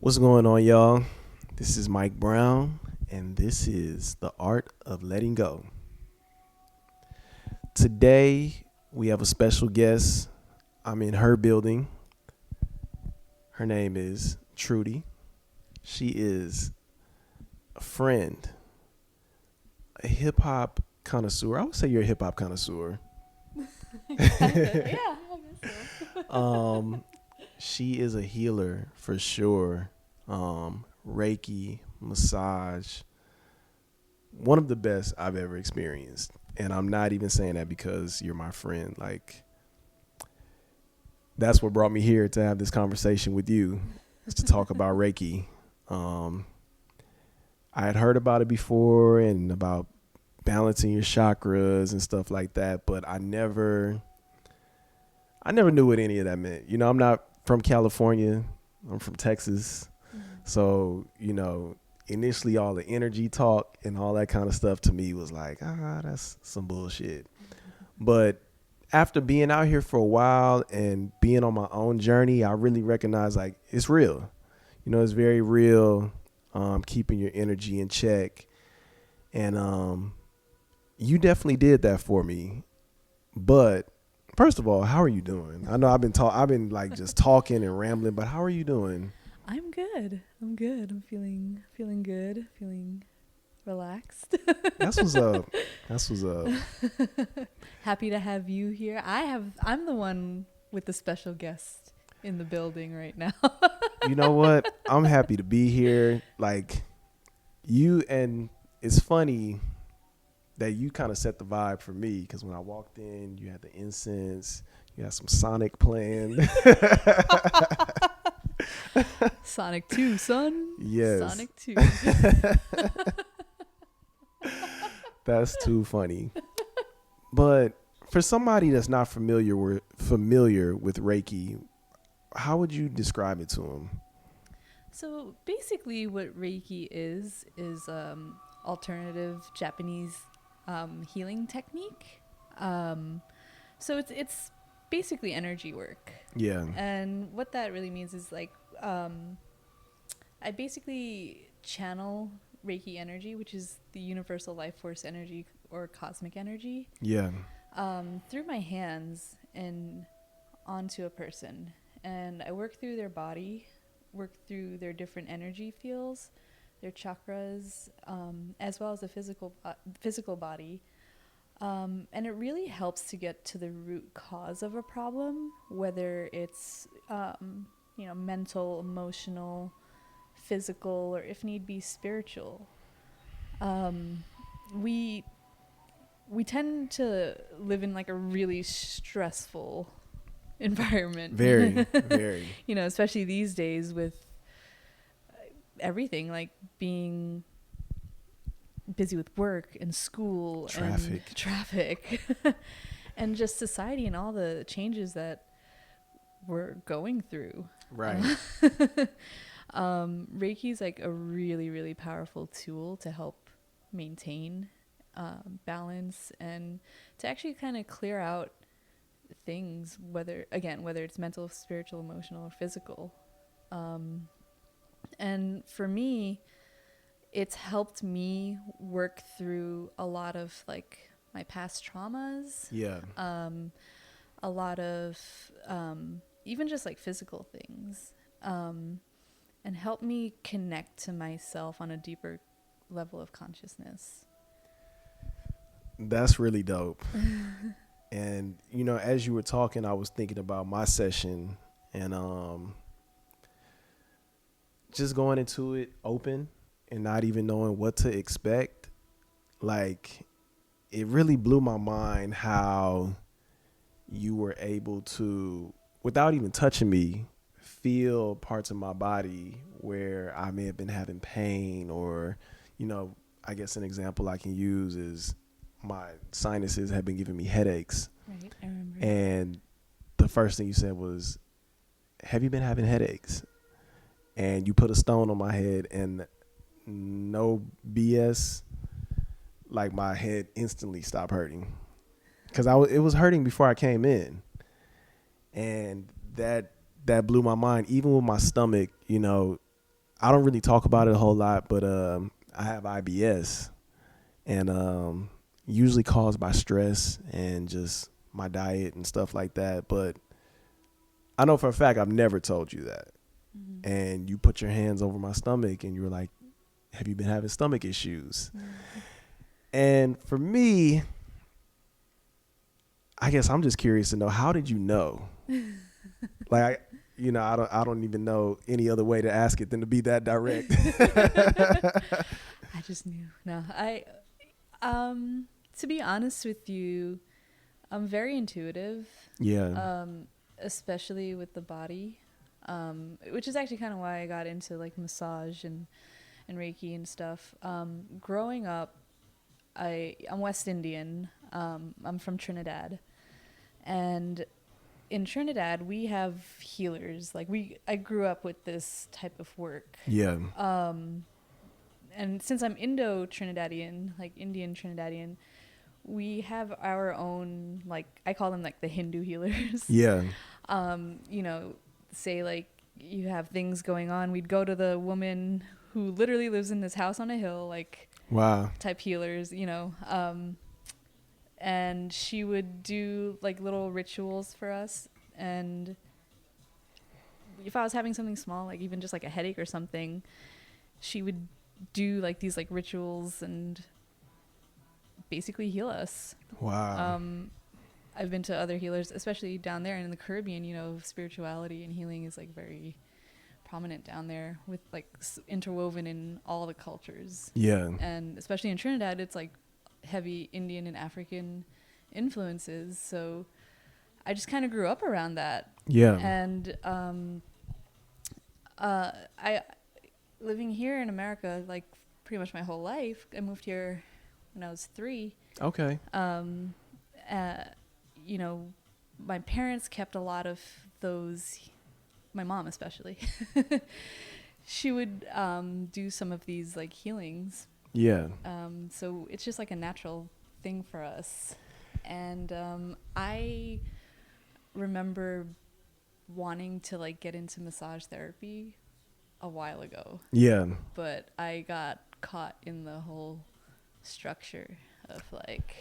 What's going on, y'all? This is Mike Brown, and this is The Art of Letting Go. Today, we have a special guest. I'm in her building. Her name is Trudy. She is a friend, a hip-hop connoisseur. I would say you're a hip-hop connoisseur. Yeah, I guess so. She is a healer for sure. Reiki, massage, one of the best I've ever experienced. And I'm not even saying that because you're my friend. Like, that's what brought me here to have this conversation with you, is to talk about Reiki. I had heard about it before and about balancing your chakras and stuff like that, but I never knew what any of that meant. You know, I'm not from California. I'm from Texas. So, you know, initially all the energy talk and all that kind of stuff to me was like, that's some bullshit. But after being out here for a while and being on my own journey, I really recognize like it's real. You know, it's very real, keeping your energy in check. And you definitely did that for me. But first of all, how are you doing? I know I've been like just talking and rambling, but how are you doing? I'm good. I'm feeling good. Feeling relaxed. That's what's up. Happy to have you here. I'm the one with the special guest in the building right now. You know what? I'm happy to be here. Like you, and it's funny that you kind of set the vibe for me because when I walked in, you had the incense, you had some Sonic playing. Sonic 2, son. Yes. Sonic 2. That's too funny. But for somebody that's not familiar with Reiki, how would you describe it to them? So basically what Reiki is alternative Japanese healing technique. So it's basically energy work. Yeah. And what that really means is like I basically channel Reiki energy, which is the universal life force energy or cosmic energy. Yeah. Through my hands and onto a person. And I work through their body, work through their different energy fields, their chakras, as well as the physical body. And it really helps to get to the root cause of a problem, whether it's, mental, emotional, physical, or if need be, spiritual. We tend to live in like a really stressful environment. Very, very. Especially these days with everything, like being busy with work and school, traffic and just society and all the changes that we're going through. Right. Reiki is like a really, really powerful tool to help maintain balance and to actually kind of clear out things, whether it's mental, spiritual, emotional, or physical. And for me, it's helped me work through a lot of like my past traumas. Yeah. A lot of even just like physical things, and help me connect to myself on a deeper level of consciousness. That's really dope. And, as you were talking, I was thinking about my session and just going into it open and not even knowing what to expect. Like, it really blew my mind how you were able to, without even touching me, feel parts of my body where I may have been having pain or, I guess an example I can use is my sinuses have been giving me headaches. Right, I remember. And the first thing you said was, have you been having headaches? And you put a stone on my head and no BS, like my head instantly stopped hurting. Because it was hurting before I came in. And that blew my mind. Even with my stomach, I don't really talk about it a whole lot, but I have IBS, and usually caused by stress and just my diet and stuff like that. But I know for a fact I've never told you that. Mm-hmm. And you put your hands over my stomach and you were like, have you been having stomach issues? Mm-hmm. And for me, I guess I'm just curious to know, how did you know? Like, I don't even know any other way to ask it than to be that direct. I just knew. No, to be honest with you, I'm very intuitive. Yeah. Especially with the body, which is actually kind of why I got into like massage and Reiki and stuff. Growing up, I'm West Indian. I'm from Trinidad, and in Trinidad we have healers. Like I grew up with this type of work. Yeah. And since I'm Indo-Trinidadian, like Indian Trinidadian, we have our own, like, I call them like the Hindu healers. Yeah. Say like you have things going on, we'd go to the woman who literally lives in this house on a hill, like, Wow. type healers, and she would do like little rituals for us. And if I was having something small, like even just like a headache or something, she would do like these like rituals and basically heal us. Wow. I've been to other healers, especially down there in the Caribbean. Spirituality and healing is like very prominent down there, with like interwoven in all the cultures. Yeah. And especially in Trinidad, it's like heavy Indian and African influences. So I just kind of grew up around that. Yeah. And I living here in America, like pretty much my whole life. I moved here when I was 3. Okay. My parents kept a lot of those, my mom especially. She would do some of these like healings. Yeah. So it's just like a natural thing for us. And I remember wanting to like get into massage therapy a while ago. Yeah. But I got caught in the whole structure of like,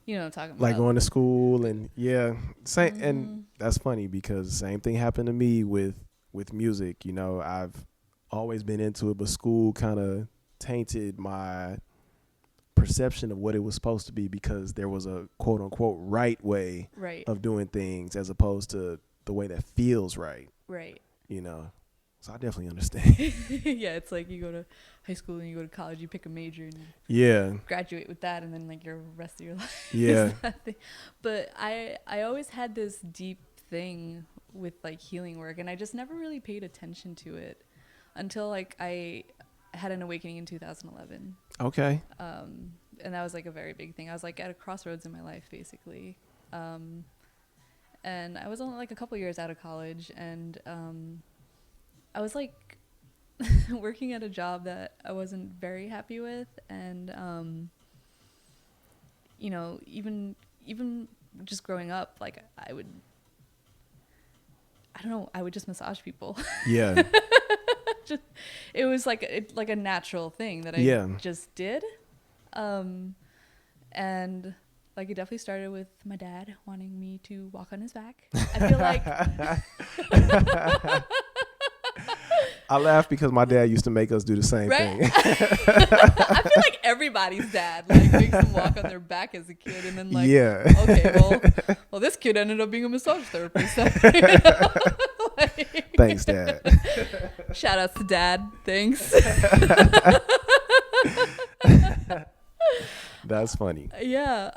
what I'm talking about. Like going to school and same. Mm-hmm. And that's funny because same thing happened to me with music. I've always been into it, but school kind of tainted my perception of what it was supposed to be, because there was a quote unquote right way of doing things as opposed to the way that feels right. Right. So I definitely understand. Yeah, it's like you go to high school and you go to college, you pick a major and you graduate with that, and then like your rest of your life. Yeah. But I always had this deep thing with like healing work, and I just never really paid attention to it until like I had an awakening in 2011. Okay. And that was like a very big thing. I was like at a crossroads in my life, basically. And I was only like a couple years out of college, and I was like working at a job that I wasn't very happy with, and even just growing up, like I would just massage people. Yeah. It was like a natural thing that I just did. And like it definitely started with my dad wanting me to walk on his back. I feel like I laugh because my dad used to make us do the same thing. I feel like everybody's dad like makes them walk on their back as a kid, and then like, okay, well, this kid ended up being a massage therapist. Thanks, Dad. Shout outs to Dad. Thanks. That's funny. Yeah.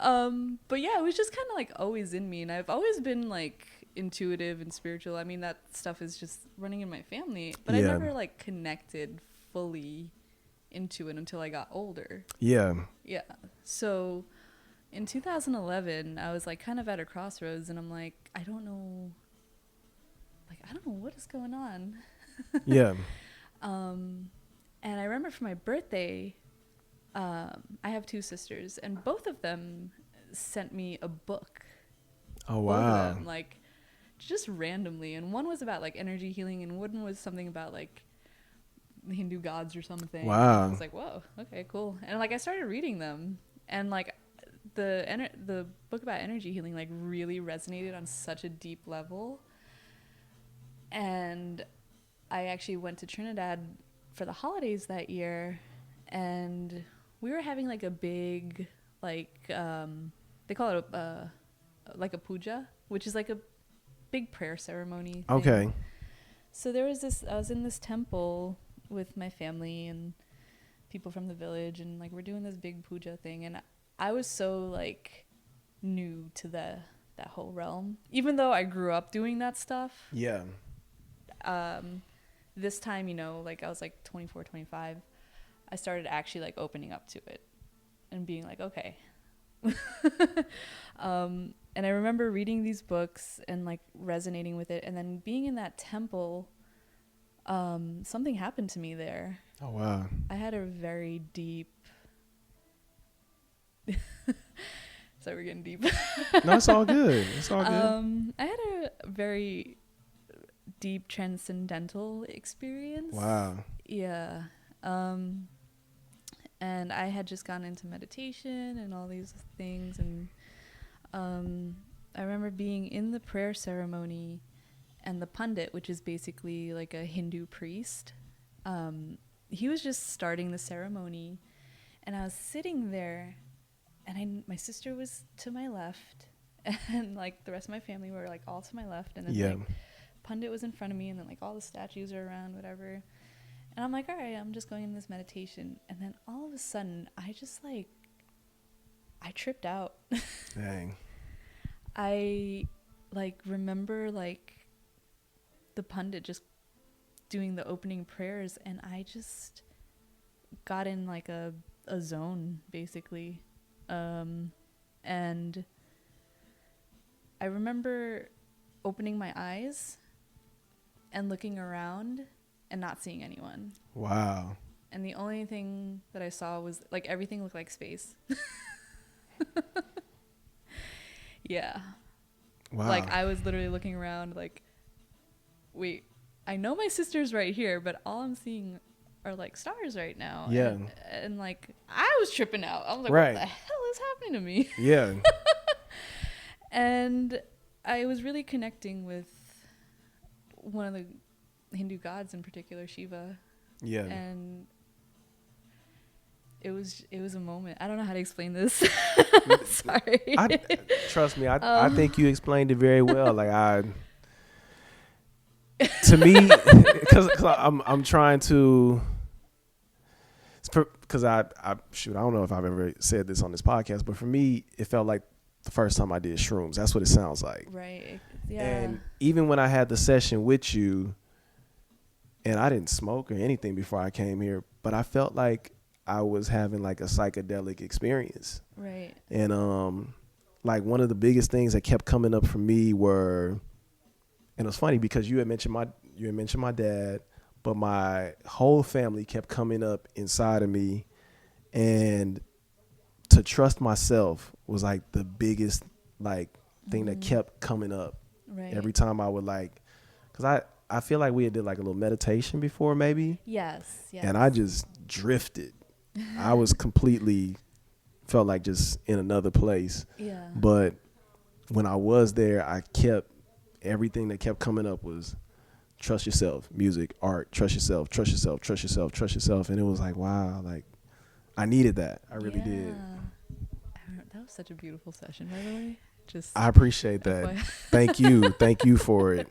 But yeah, it was just kind of like always in me, and I've always been like intuitive and spiritual. I mean, that stuff is just running in my family, but I never like connected fully into it until I got older. Yeah. So in 2011, I was like kind of at a crossroads, and I'm like, I don't know what is going on. Yeah. And I remember for my birthday, I have 2 sisters, and both of them sent me a book. Oh, wow. Both of them, like, just randomly. And one was about like energy healing, and one was something about like the Hindu gods or something. Wow. And I was like, whoa, okay, cool. And like I started reading them, and like the book about energy healing like really resonated on such a deep level. And I actually went to Trinidad for the holidays that year, and we were having like a big like they call it like a puja, which is like a big prayer ceremony thing. Okay. So there was this, I was in this temple with my family and people from the village, and like we're doing this big puja thing, and I was so like new to that whole realm, even though I grew up doing that stuff. Yeah. This time, you know, like I was like 24, 25, I started actually like opening up to it and being like, okay. And I remember reading these books and like resonating with it, and then being in that temple, something happened to me there. Oh, wow. I had a very deep so we're getting deep. No, it's all good. It's all good. I had a very deep transcendental experience. Wow. Yeah. And I had just gone into meditation and all these things, and I remember being in the prayer ceremony, and the pundit, which is basically like a Hindu priest, he was just starting the ceremony, and I was sitting there, and my sister was to my left, and like the rest of my family were like all to my left, and then like pundit was in front of me, and then like all the statues are around, whatever. And I'm like, all right, I'm just going in this meditation. And then all of a sudden, I just like, I tripped out. Dang. I like remember like the pundit just doing the opening prayers, and I just got in like a zone basically. And I remember opening my eyes and looking around and not seeing anyone. Wow. And the only thing that I saw was like everything looked like space. Yeah. Wow. Like I was literally looking around like, wait, I know my sister's right here, but all I'm seeing are like stars right now. Yeah. And like I was tripping out. I was like, right. what the hell is happening to me? Yeah. And I was really connecting with one of the Hindu gods, in particular Shiva. Yeah. And it was a moment. I don't know how to explain this. Sorry. Trust me, I think you explained it very well. Like to me, because I'm trying to, because I don't know if I've ever said this on this podcast, but for me, it felt like the first time I did shrooms. That's what it sounds like. Right. Yeah. And even when I had the session with you, and I didn't smoke or anything before I came here, but I felt like I was having like a psychedelic experience. Right. And like one of the biggest things that kept coming up for me were, and it was funny because you had mentioned my dad, but my whole family kept coming up inside of me, and to trust myself was like the biggest like thing that kept coming up. Right. Every time I would like, because I feel like we had did like a little meditation before maybe. Yes. And I just drifted. I was completely, felt like just in another place. Yeah. But when I was there, everything that kept coming up was trust yourself, music, art, trust yourself, trust yourself, trust yourself, trust yourself. And it was like, wow, like I needed that. I really did. That was such a beautiful session, by the way. I appreciate that. Thank you. Thank you for it.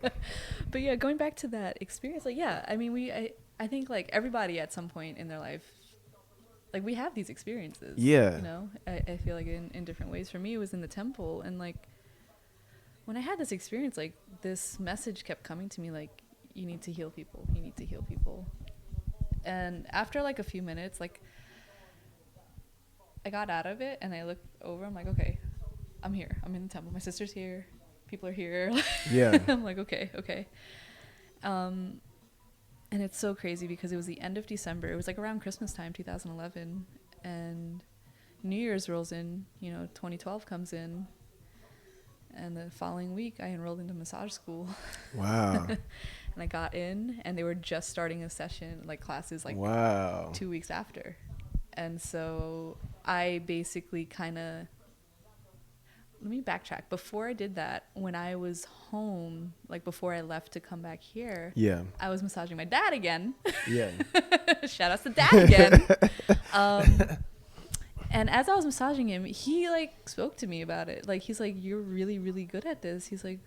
But yeah, going back to that experience, like, yeah, I mean, I think like everybody at some point in their life, like we have these experiences. Yeah. You know, I feel like in different ways. For me, it was in the temple. And like, when I had this experience, like this message kept coming to me, like, you need to heal people. You need to heal people. And after like a few minutes, like I got out of it and I looked over, I'm like, okay, I'm here. I'm in the temple. My sister's here. People are here. Yeah. I'm like, okay. And it's so crazy because it was the end of December. It was like around Christmas time, 2011. And New Year's rolls in, 2012 comes in. And the following week, I enrolled into massage school. Wow. And and I got in, and they were just starting a session, like classes, like wow. 2 weeks after. And so I basically kind of, let me backtrack. Before I did that, when I was home, like before I left to come back here, Yeah. I was massaging my dad again. Yeah. Shout out to dad again. And as I was massaging him, he like spoke to me about it. Like, he's like, you're really, really good at this. He's like,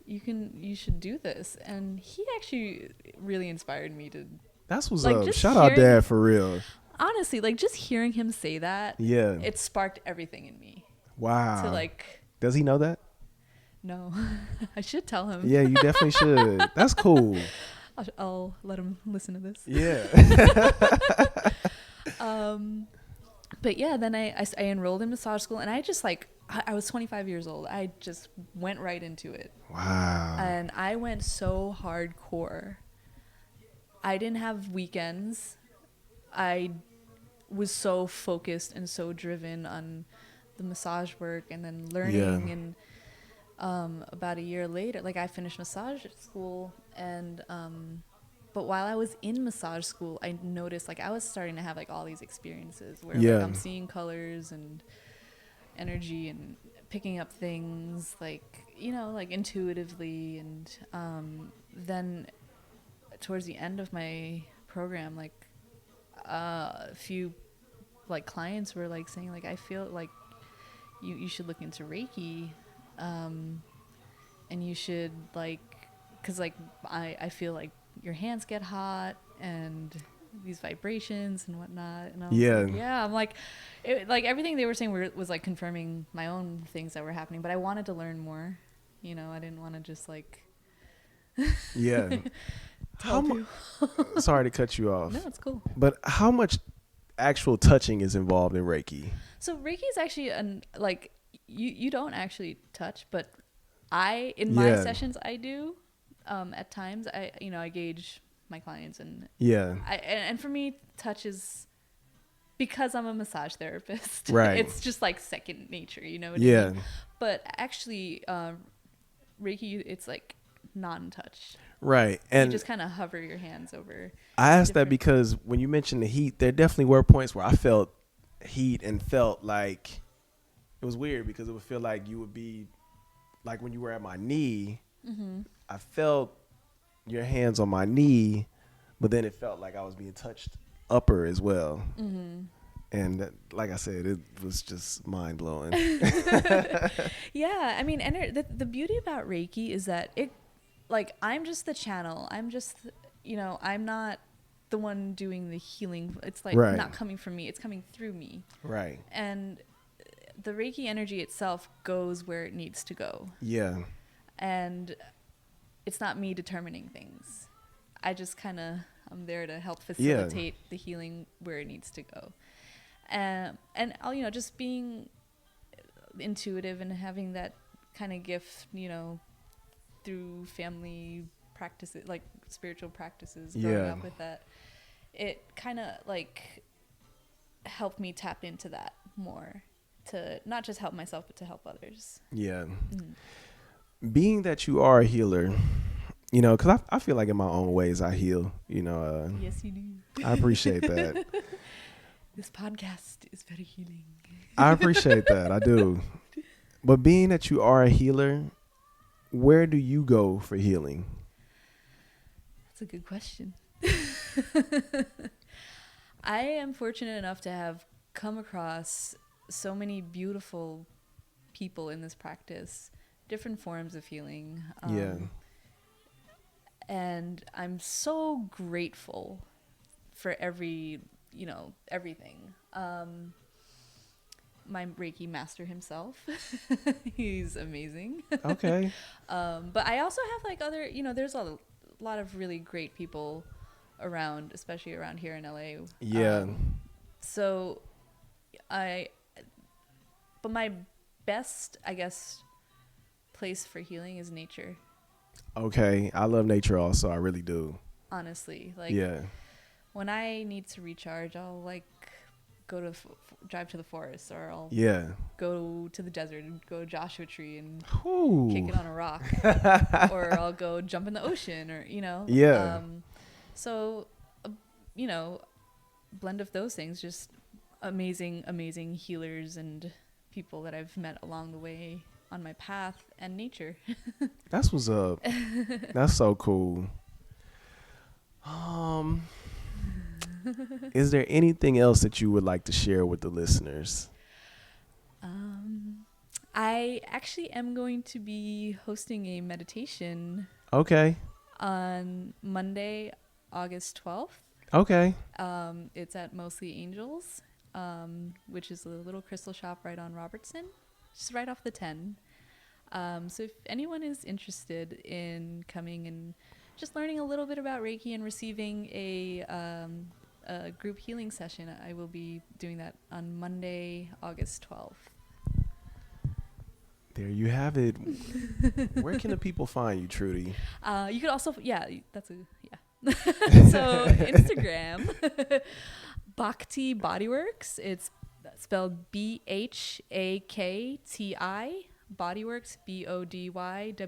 you should do this. And he actually really inspired me to, That's what's like, up. just Shout out hearing- dad for real. honestly, like just hearing him say that, Yeah. it sparked everything in me Wow. to like, Does he know that? no, I should tell him. Yeah, you definitely should. That's cool. I'll let him listen to this. Yeah. But yeah, then I enrolled in massage school, and I just like, I was 25 years old. I just went right into it. Wow. And I went so hardcore. I didn't have weekends. I was so focused and so driven on the massage work and then learning. Yeah. And about a year later, like I finished massage school, and but while I was in massage school, I noticed like I was starting to have like all these experiences where Yeah. like I'm seeing colors and energy and picking up things like, you know, like intuitively. And then towards the end of my program, like a few like clients were like saying like, I feel like you should look into Reiki, and you should like, because like I feel like your hands get hot and these vibrations and whatnot. And I was Yeah. like, yeah, I'm like, like everything they were saying was like confirming my own things that were happening, but I wanted to learn more. You know, I didn't want to just like Yeah. Sorry to cut you off. No, it's cool. But how much actual touching is involved in Reiki? So Reiki is actually like you don't actually touch, but in my Yeah. sessions I do. At times I gauge my clients, and Yeah. and for me touch is, because I'm a massage therapist. Right. It's just like second nature, you know what I Yeah. mean? But actually Reiki, it's like non-touch. Right. You And just kind of hover your hands over. I asked that different- because when you mentioned the heat, there definitely were points where I felt heat and felt like it was weird, because it would feel like you would be like when you were at my knee. Mm-hmm. I felt your hands on my knee, but then it felt like I was being touched upper as well. Mm-hmm. And like I said, it was just mind blowing. Yeah, I mean, and the beauty about Reiki is that it, like, I'm just the channel. I'm just, I'm not the one doing the healing. It's like Right. not coming from me. It's coming through me. Right. And the Reiki energy itself goes where it needs to go. Yeah. And it's not me determining things. I just I'm there to help facilitate the healing where it needs to go. And I'll, just being intuitive and having that kind of gift, through family practices, like spiritual practices, growing up with that, it kind of like helped me tap into that more, to not just help myself, but to help others. Yeah. Mm. Being that you are a healer, because I feel like in my own ways I heal, Yes, you do. I appreciate that. This podcast is very healing. I appreciate that. I do. But being that you are a healer, where do you go for healing? That's a good question. I am fortunate enough to have come across so many beautiful people in this practice, different forms of healing. And I'm so grateful for everything. My Reiki master himself, he's amazing. Okay. But I also have like other, there's a lot of really great people around, especially around here in LA. Yeah. But my best, I guess, place for healing is nature. Okay. I love nature also. I really do. Honestly, like Yeah. when I need to recharge, I'll like go to drive to the forest, or I'll go to the desert and go to Joshua Tree and kick it on a rock, or I'll go jump in the ocean, or so blend of those things, just amazing healers and people that I've met along the way on my path, and nature. That's what's up. That's so cool. Is there anything else that you would like to share with the listeners? I actually am going to be hosting a meditation. Okay. On Monday, August 12th. Okay. It's at Mostly Angels, which is a little crystal shop right on Robertson, just right off the 10. So if anyone is interested in coming and just learning a little bit about Reiki and receiving a group healing session, I will be doing that on Monday, August 12th. There you have it. Where can the people find you, Trudy? You could also, so Instagram, Bhakti Bodyworks. It's spelled BHAKTI, Bodyworks, BODYWORKS.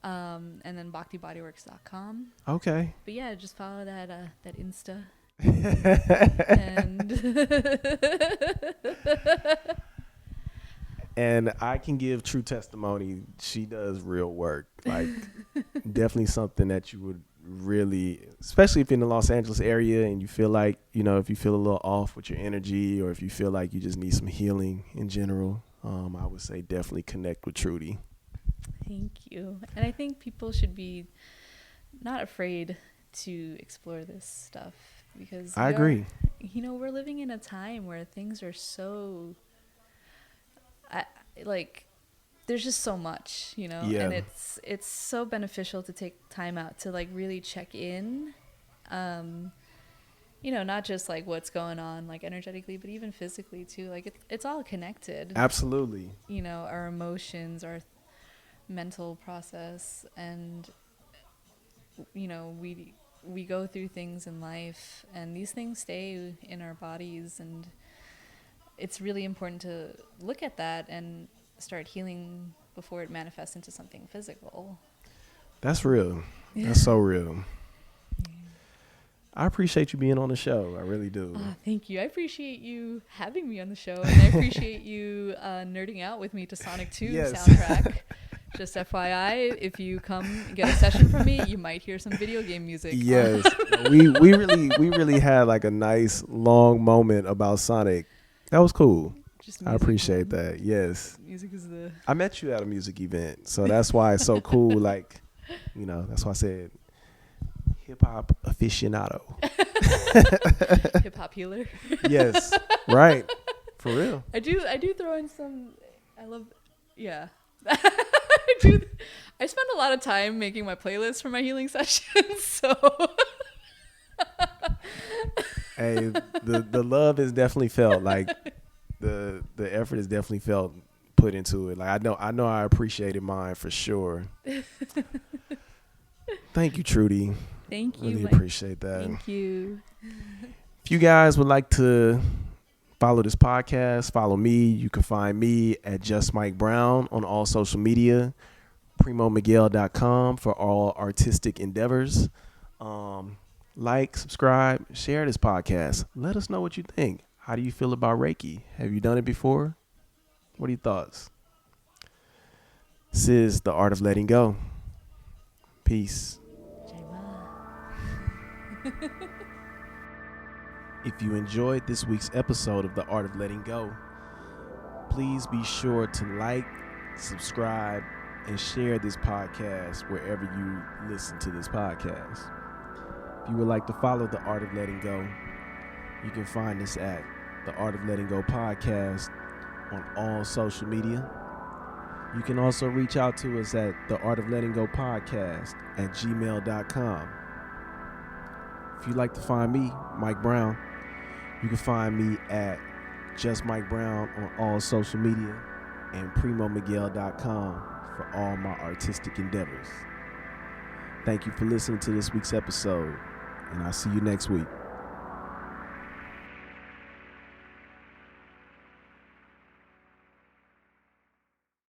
And then bhaktibodyworks.com. Okay. But yeah, just follow that Insta. And I can give true testimony. She does real work. Like, definitely something that you would really, especially if you're in the Los Angeles area and you feel like, if you feel a little off with your energy, or if you feel like you just need some healing in general, I would say definitely connect with Trudy. Thank you. And I think people should be not afraid to explore this stuff, because I agree. We're living in a time where things are so there's just so much, and it's so beneficial to take time out to really check in, not just what's going on energetically, but even physically too. It's all connected. Absolutely. Our emotions, our mental process, and we go through things in life, and these things stay in our bodies, and it's really important to look at that and start healing before it manifests into something physical. That's real. Yeah. That's so real. Yeah. I appreciate you being on the show. I really do. Thank you. I appreciate you having me on the show, and I appreciate you nerding out with me to Sonic 2 soundtrack. Just FYI, if you come get a session from me, you might hear some video game music. Yes. we really had a nice long moment about Sonic. That was cool. I appreciate that. Yes. Music is I met you at a music event, so that's why it's so cool. That's why I said hip hop aficionado. Hip hop healer. Yes. Right. For real. I do throw in some. I love. Yeah. I spend a lot of time making my playlist for my healing sessions. So. Hey, the love is definitely felt. The effort is definitely felt put into it. I know I appreciated mine for sure. Thank you, Trudy. Thank you. Really appreciate that. Thank you. If you guys would like to follow this podcast, follow me. You can find me at justmikebrown on all social media. PrimoMiguel.com for all artistic endeavors. Like, subscribe, share this podcast. Let us know what you think. How do you feel about Reiki? Have you done it before? What are your thoughts? This is The Art of Letting Go. Peace. If you enjoyed this week's episode of The Art of Letting Go, please be sure to like, subscribe, and share this podcast wherever you listen to this podcast. If you would like to follow The Art of Letting Go, you can find us at The Art of Letting Go Podcast on all social media. You can also reach out to us at The Art of Letting Go Podcast at gmail.com. If you'd like to find me, Mike Brown, you can find me at Just Mike Brown on all social media and PrimoMiguel.com for all my artistic endeavors. Thank you for listening to this week's episode, and I'll see you next week.